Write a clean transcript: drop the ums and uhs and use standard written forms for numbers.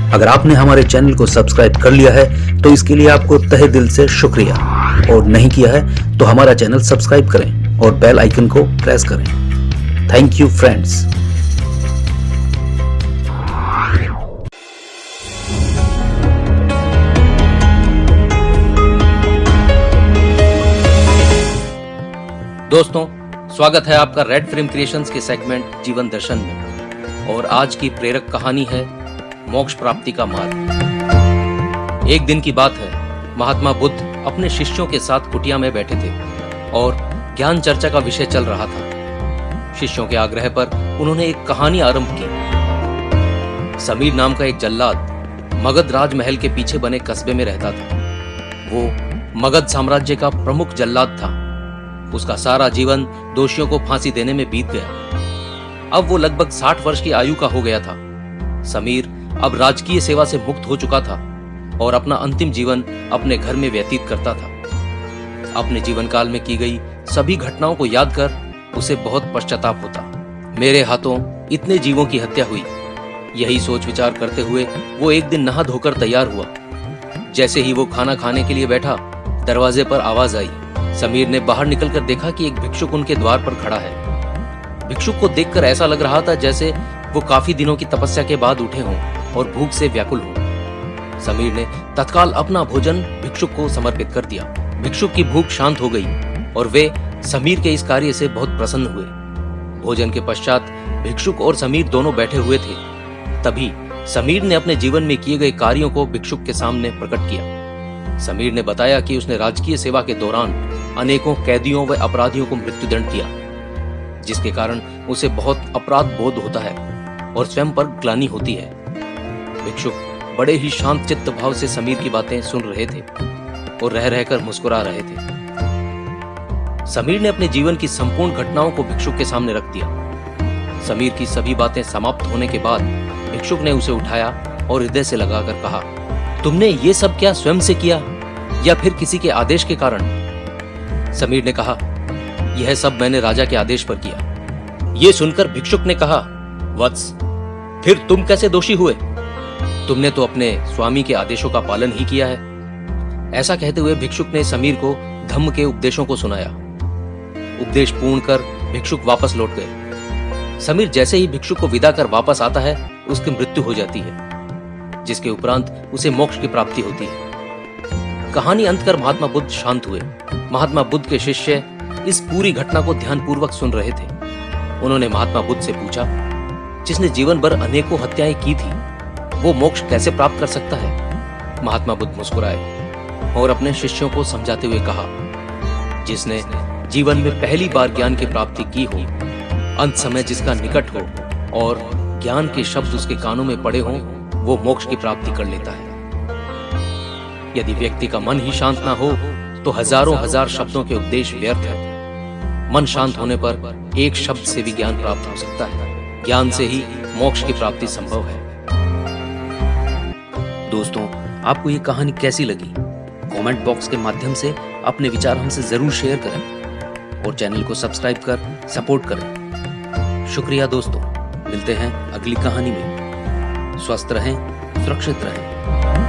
अगर आपने हमारे चैनल को सब्सक्राइब कर लिया है तो इसके लिए आपको तहे दिल से शुक्रिया, और नहीं किया है तो हमारा चैनल सब्सक्राइब करें और बेल आइकन को प्रेस करें। Thank you friends. दोस्तों, स्वागत है आपका रेड फिल्म क्रिएशंस के सेगमेंट जीवन दर्शन में। और आज की प्रेरक कहानी है मोक्ष प्राप्ति का मार्ग। एक दिन की बात है, महात्मा बुद्ध अपने शिष्यों के साथ कुटिया में बैठे थे और ज्ञान चर्चा का विषय चल रहा था। शिष्यों के आग्रह पर उन्होंने एक कहानी आरंभ की। समीर नाम का एक जल्लाद मगध राजमहल के पीछे बने कस्बे में रहता था। वो मगध साम्राज्य का प्रमुख जल्लाद था। उसका सारा जीवन दोषियों को फांसी देने में बीत गया। अब वो लगभग 60 वर्ष की आयु का हो गया था। समीर अब राजकीय सेवा से मुक्त हो चुका था और अपना अंतिम जीवन अपने घर में व्यतीत करता था। अपने जीवन काल में की गई सभी घटनाओं को याद कर उसे बहुत पश्चाताप होता। मेरे हाथों इतने जीवों की हत्या हुई। यही सोच विचार करते हुए वो एक दिन नहा धोकर तैयार हुआ। जैसे ही वो खाना खाने के लिए बैठा, दरवाजे पर आवाज आई। समीर ने बाहर निकलकर देखा कि एक भिक्षुक उनके द्वार पर खड़ा है। भिक्षुक को देखकर ऐसा लग रहा था जैसे वो काफी दिनों की तपस्या के बाद उठे हों और भूख से व्याकुल हों। समीर ने तत्काल अपना भोजन भिक्षुक को समर्पित कर दिया। भिक्षुक की भूख शांत हो गई और वे समीर के इस कार्य से बहुत प्रसन्न हुए। भोजन के पश्चात भिक्षुक और समीर दोनों बैठे हुए थे। तभी समीर ने अपने जीवन में किए गए कार्यों को भिक्षुक के सामने प्रकट किया। समीर ने बताया कि उसने राजकीय सेवा के दौरान अनेकों कैदियों व अपराधियों को मृत्युदंड दिया, जिसके कारण उसे बहुत अपराध बोध होता है और स्वयं पर ग्लानि होती है। भिक्षुक बड़े ही शांत चित्त भाव से समीर की बातें सुन रहे थे और रह रहकर मुस्कुरा रहे थे। समीर ने अपने जीवन की संपूर्ण घटनाओं को भिक्षुक के सामने रख दिया। समीर की सभी बातें समाप्त होने के बाद भिक्षुक ने उसे उठाया और हृदय से लगाकर कहा, तुमने ये सब क्या स्वयं से किया या फिर किसी के आदेश के कारण? समीर ने कहा, यह सब मैंने राजा के आदेश पर किया। यह सुनकर भिक्षुक ने कहा, वत्स, फिर तुम कैसे दोषी हुए? तुमने तो अपने स्वामी के आदेशों का पालन ही किया है। ऐसा कहते हुए भिक्षुक ने समीर को धम्म के उपदेशों को सुनाया। उपदेश पूर्ण कर भिक्षुक वापस लौट गए। समीर जैसे ही भिक्षुक को विदा कर वापस आता है, उसकी मृत्यु हो जाती है, जिसके उपरांत उसे मोक्ष की प्राप्ति होती है। कहानी अंत कर महात्मा बुद्ध शांत हुए। महात्मा बुद्ध के शिष्य इस पूरी घटना को ध्यानपूर्वक सुन रहे थे। उन्होंने महात्मा बुद्ध से पूछा, जिसने जीवन भर अनेकों हत्याएं की थी, वो मोक्ष कैसे प्राप्त कर सकता है? महात्मा बुद्ध मुस्कुराए और अपने शिष्यों को समझाते हुए कहा, जिसने जीवन में पहली बार ज्ञान की प्राप्ति की हो, अंत समय जिसका निकट हो और ज्ञान के शब्द उसके कानों में पड़े हों, वो मोक्ष की प्राप्ति कर लेता है। यदि व्यक्ति का मन ही शांत ना हो तो हजारों हजार शब्दों के उपदेश व्यर्थ है। मन शांत होने पर एक शब्द से भी ज्ञान प्राप्त हो सकता है। ज्ञान से ही मोक्ष की प्राप्ति संभव है। दोस्तों, आपको ये कहानी कैसी लगी? कमेंट बॉक्स के माध्यम से अपने विचार हमसे जरूर शेयर करें और चैनल को सब्सक्राइब कर सपोर्ट करें। शुक्रिया दोस्तों, मिलते हैं अगली कहानी में। स्वस्थ रहें, सुरक्षित रहें।